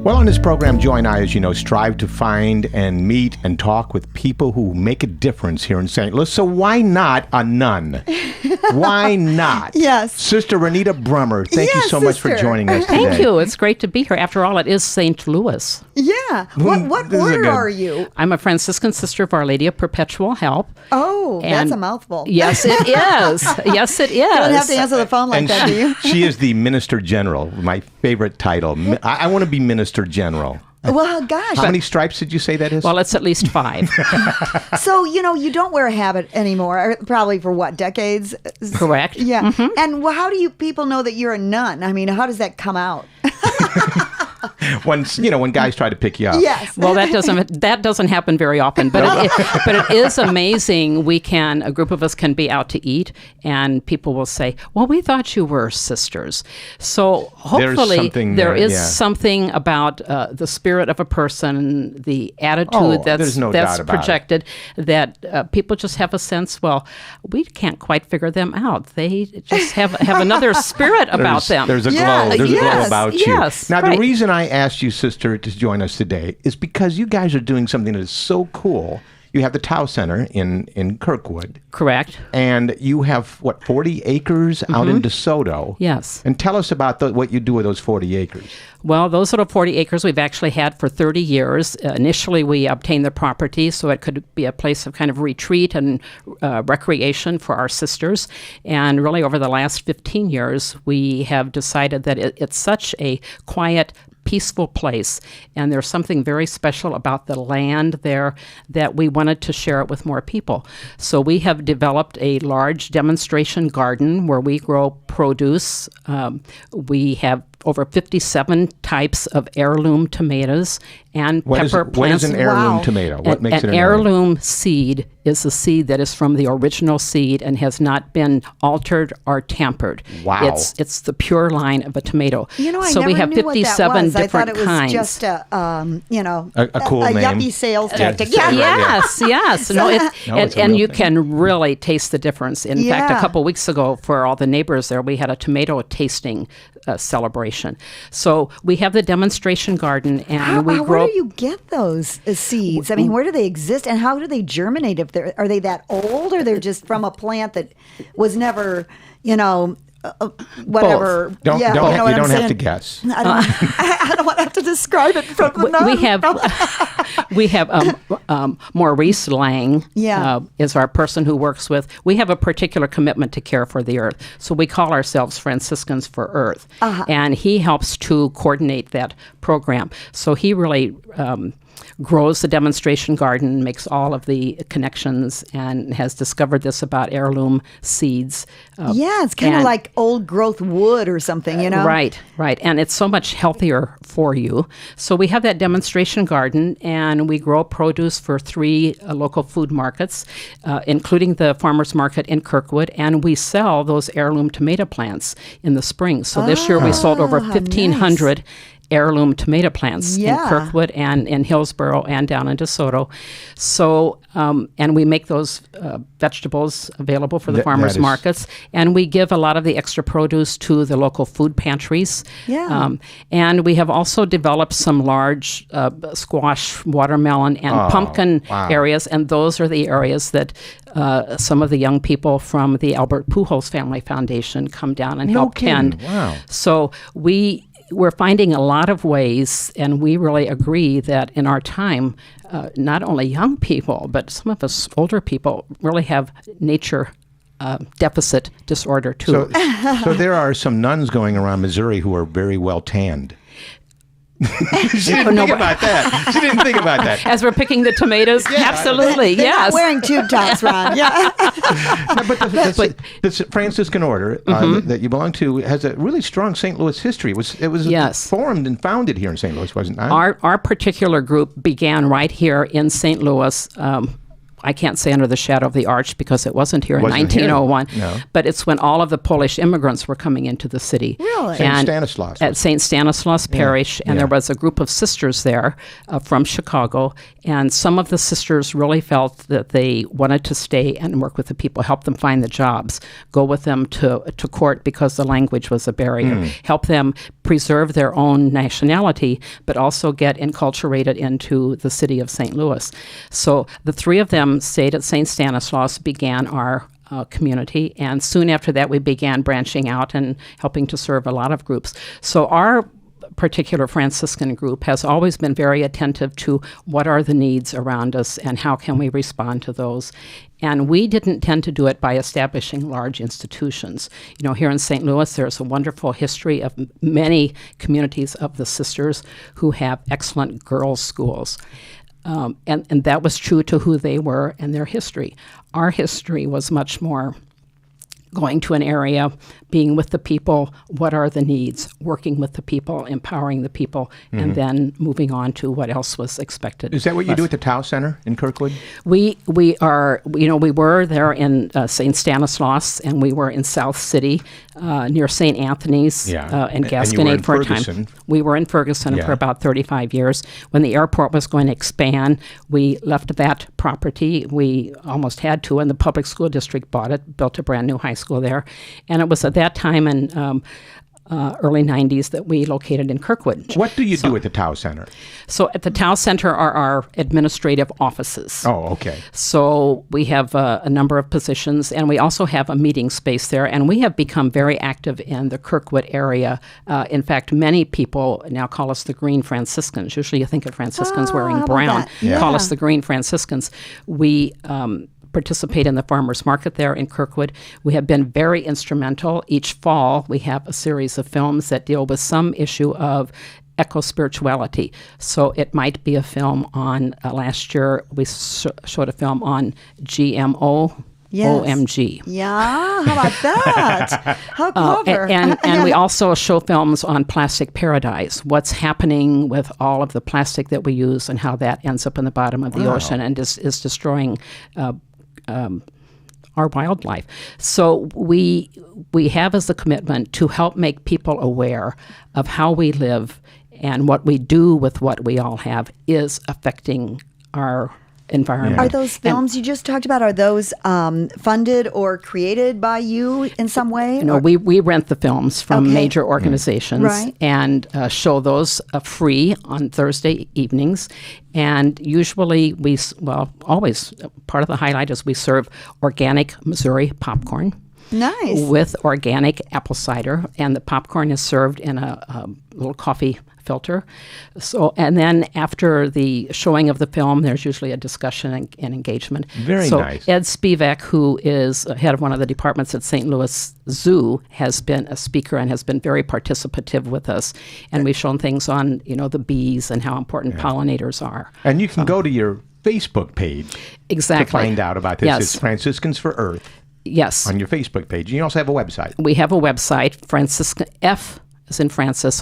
Well, on this program, Joy and I, as you know, strive to find and meet and talk with people who make a difference here in St. Louis. So why not a nun? Why not? Yes. Sister Renita Brummer, thank you so much for joining us today. Thank you. It's great to be here. After all, it is St. Louis. Yeah. What order are you? I'm a Franciscan sister of Our Lady of Perpetual Help. Oh, that's a mouthful. Yes, it is. Yes, it is. You don't have to answer the phone like that, do you? She is the Minister General, my favorite title. I want to be Minister General. Well, gosh. How many stripes did you say that is? Well, it's at least 5. So, you don't wear a habit anymore, probably for what, decades? Correct. Yeah. Mm-hmm. And how do people know that you're a nun? I mean, how does that come out? When guys try to pick you up. Yes. Well, that doesn't happen very often, but it is amazing. A group of us can be out to eat, and people will say, "Well, we thought you were sisters." So hopefully there is something about the spirit of a person, the attitude that's projected, that people just have a sense. Well, we can't quite figure them out. They just have another spirit about them. There's a glow. There's a glow about you. Yes. Now, the reason I asked you, sister, to join us today is because you guys are doing something that is so cool. You have the Tao Center in Kirkwood. Correct. And you have, 40 acres out in DeSoto? Yes. And tell us about what you do with those 40 acres. Well, those little 40 acres we've actually had for 30 years. Initially, we obtained the property so it could be a place of kind of retreat and recreation for our sisters. And really, over the last 15 years, we have decided that it's such a quiet, peaceful place, and there's something very special about the land there that we wanted to share it with more people. So we have developed a large demonstration garden where we grow produce. We have over 57 types of heirloom tomatoes and pepper plants. What is an heirloom tomato? What makes it an heirloom seed is a seed that is from the original seed and has not been altered or tampered. Wow. It's the pure line of a tomato. I so never we have knew 57 what that was. different I thought it was kinds. just a cool name. yuppie sales tactic. Yeah. Yes. And you can really taste the difference. In fact, a couple weeks ago, for all the neighbors there, we had a tomato tasting celebration. So we have the demonstration garden, and we grow. Where do you get those seeds? I mean, where do they exist, and how do they germinate? Are they that old, or they're just from a plant that was never, whatever? Both. You don't have to guess. I don't want to have to describe it from the nun. We have Maurice Lang is our person who works with. We have a particular commitment to care for the earth, so we call ourselves Franciscans for Earth, and he helps to coordinate that program. So he really grows the demonstration garden, makes all of the connections, and has discovered this about heirloom seeds. It's kind of like old growth wood or something, Right. And it's so much healthier for you. So we have that demonstration garden, and we grow produce for 3 local food markets, including the farmers market in Kirkwood, and we sell those heirloom tomato plants in the spring. So this year we sold over 1,500 heirloom tomato plants in Kirkwood and in Hillsborough and down in DeSoto. So, and we make those vegetables available for the farmers markets, and we give a lot of the extra produce to the local food pantries. And we have also developed some large squash, watermelon, and pumpkin areas, and those are the areas that some of the young people from the Albert Pujols Family Foundation come down and help tend. Wow. So we're finding a lot of ways, and we really agree that in our time, not only young people, but some of us older people really have nature deficit disorder too. So there are some nuns going around Missouri who are very well tanned. She didn't think about that. As we're picking the tomatoes, absolutely, They're yes. not wearing tube tops, Ron. Yeah. But the Franciscan order that you belong to has a really strong St. Louis history. It was formed and founded here in St. Louis, wasn't it? Our particular group began right here in St. Louis. I can't say under the shadow of the arch because it wasn't here in Wasn't here. 1901, No. but it's when all of the Polish immigrants were coming into the city. Really? Saint And Stanislaus. at St. Stanislaus Parish, and yeah. there was a group of sisters there from Chicago, and some of the sisters really felt that they wanted to stay and work with the people, help them find the jobs, go with them to court because the language was a barrier, help them preserve their own nationality, but also get enculturated into the city of St. Louis. So the three of them stayed at St. Stanislaus, began our community, and soon after that we began branching out and helping to serve a lot of groups. So our particular Franciscan group has always been very attentive to what are the needs around us and how can we respond to those. And we didn't tend to do it by establishing large institutions. You know, here in St. Louis, there's a wonderful history of many communities of the sisters who have excellent girls' schools. And that was true to who they were and their history. Our history was much more going to an area, being with the people, what are the needs, working with the people, empowering the people, and then moving on to what else was expected. Is that what you do at the Tao Center in Kirkwood? We are, you know, we were there in St. Stanislaus, and we were in South City near St. Anthony's Yeah. in And you were Gasconade in for a Ferguson. time. We were in Ferguson Yeah. for about 35 years. When the airport was going to expand, we left that property. We almost had to, and the public school district bought it, built a brand new high school there. And it was at that time in early 90s that we located in Kirkwood. What do you do at the Tao Center? So at the Tao Center are our administrative offices. Oh, okay. So we have a number of positions, and we also have a meeting space there, and we have become very active in the Kirkwood area. In fact, many people now call us the Green Franciscans. Usually you think of Franciscans Oh, wearing how about brown. that? Yeah. Call us the Green Franciscans. We participate in the farmers market there in Kirkwood. We have been very instrumental. Each fall, we have a series of films that deal with some issue of eco-spirituality. So it might be a film on, last year we showed a film on GMO. Yes. OMG. Yeah, how about that? How clever. And we also show films on plastic paradise, what's happening with all of the plastic that we use and how that ends up in the bottom of the ocean and is destroying our wildlife. So we have as a commitment to help make people aware of how we live and what we do with what we all have is affecting our environment. Are those films you just talked about, are those funded or created by you in some way? No, we rent the films from Okay. major organizations Right. and show those free on Thursday evenings. And usually always part of the highlight is we serve organic Missouri popcorn. Nice. With organic apple cider, and the popcorn is served in a little coffee filter. So, and then after the showing of the film, there's usually a discussion and engagement. Very nice. Ed Spivak, who is head of one of the departments at St. Louis Zoo, has been a speaker and has been very participative with us. And we've shown things on, the bees and how important pollinators are. And you can go to your Facebook page Exactly. to find out about this. Yes. It's Franciscans for Earth Yes. on your Facebook page. And you also have a website. We have a website, Franciscan, F as in Francis,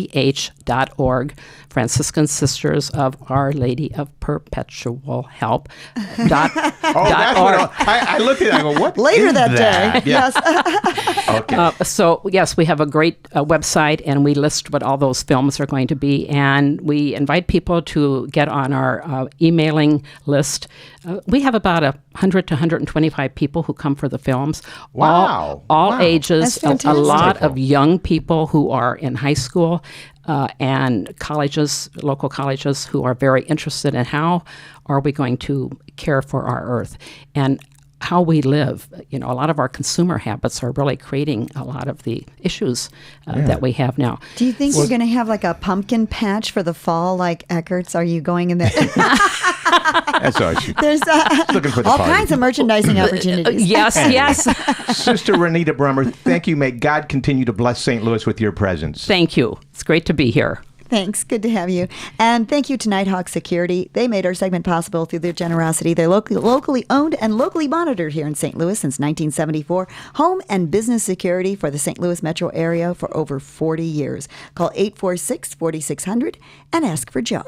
OLPH.org, Franciscan Sisters of Our Lady of Perpetual Help. That's what I looked at it. I go, what Later is that day. Yeah. Yes. Okay. So, yes, we have a great website, and we list what all those films are going to be, and we invite people to get on our emailing list. We have about 100 to 125 people who come for the films. Wow. All Wow. ages, That's a lot fantastic. of young people who are in high school and colleges, local colleges, who are very interested in how are we going to care for our earth and how we live. A lot of our consumer habits are really creating a lot of the issues that we have now. Do you think you're going to have like a pumpkin patch for the fall like Eckert's? Are you going in there? That's all. There's Looking for the all party. kinds of merchandising opportunities. Yes, yes. Sister Renita Brummer, thank you. May God continue to bless St. Louis with your presence. Thank you. It's great to be here. Thanks. Good to have you. And thank you to Nighthawk Security. They made our segment possible through their generosity. They're locally owned and locally monitored here in St. Louis since 1974. Home and business security for the St. Louis metro area for over 40 years. Call 846-4600 and ask for Joe.